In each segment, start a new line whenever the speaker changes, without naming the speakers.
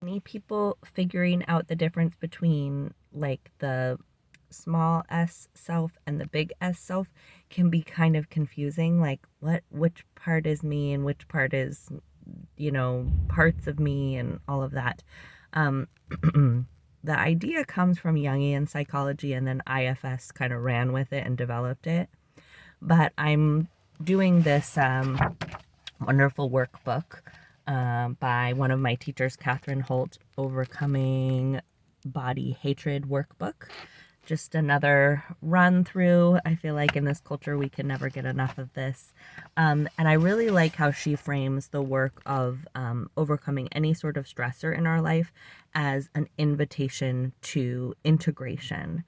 Many people figuring out the difference between like the small s self and the big S self can be kind of confusing. Like which part is me and which part is, parts of me and all of that. Um, the idea comes from Jungian psychology, and then IFS kind of ran with it and developed it. But I'm doing this wonderful workbook by one of my teachers, Kathryn Holt, Overcoming Body Hatred Workbook. Just another run through. I feel like in this culture we can never get enough of this. And I really like how she frames the work of overcoming any sort of stressor in our life as an invitation to integration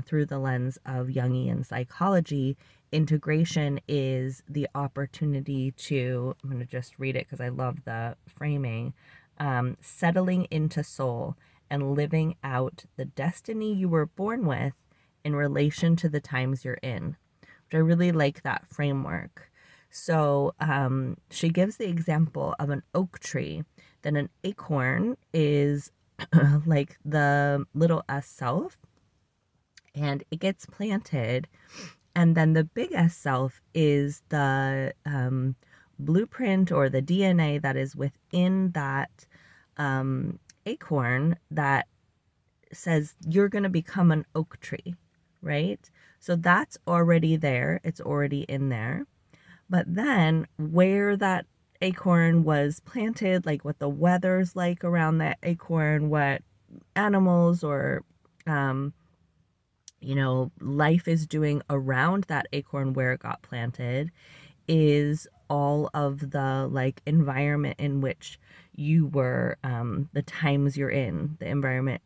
through the lens of Jungian psychology. Integration is the opportunity to, I'm going to just read it because I love the framing, settling into soul and living out the destiny you were born with in relation to the times you're in, which I really like that framework. So she gives the example of an oak tree. Then an acorn is like the little S self, and it gets planted. And then the big S self is the blueprint or the DNA that is within that acorn that says you're going to become an oak tree, right? So that's already there. It's already in there. But then where that acorn was planted, like what the weather's like around that acorn, what animals or life is doing around that acorn where it got planted is all of the like environment in which you were, the times you're in, the environment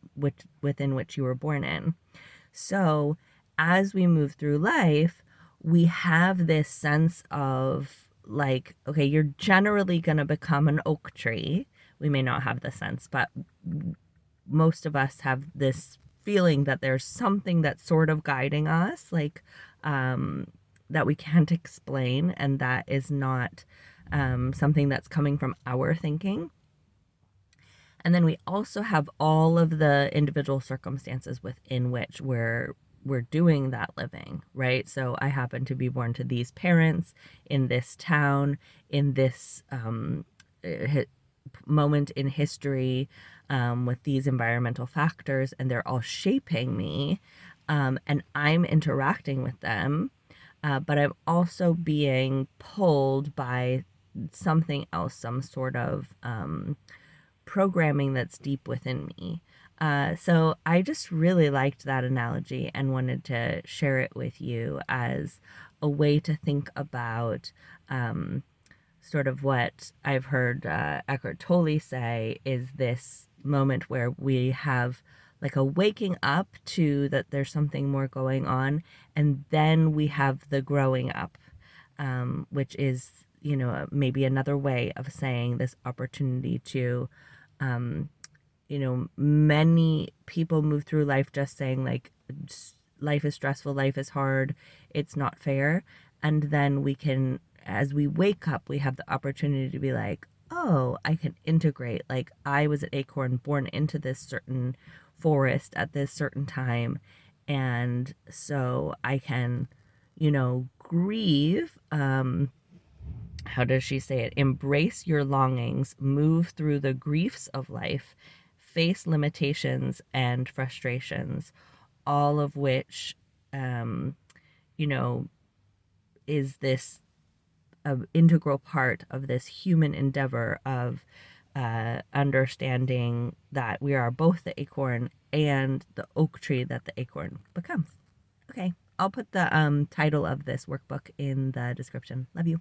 within which you were born in. So as we move through life, we have this sense of like, okay, you're generally going to become an oak tree. We may not have the sense, but most of us have this feeling that there's something that's sort of guiding us, like that we can't explain, and that is not something that's coming from our thinking. And then we also have all of the individual circumstances within which we're doing that living, right? So I happen to be born to these parents in this town, in this moment in history, with these environmental factors, and they're all shaping me, and I'm interacting with them, but I'm also being pulled by something else, some sort of programming that's deep within me. So I just really liked that analogy and wanted to share it with you as a way to think about sort of what I've heard Eckhart Tolle say is this moment where we have like a waking up to that there's something more going on, and then we have the growing up, which is, maybe another way of saying this opportunity to, many people move through life just saying like, life is stressful, life is hard, it's not fair. And then we can, as we wake up, we have the opportunity to be like, oh, I can integrate. Like I was an acorn born into this certain forest at this certain time. And so I can, grieve. How does she say it? Embrace your longings, move through the griefs of life, face limitations and frustrations, all of which, you know, is this integral part of this human endeavor of understanding that we are both the acorn and the oak tree that the acorn becomes. Okay, I'll put the title of this workbook in the description. Love you.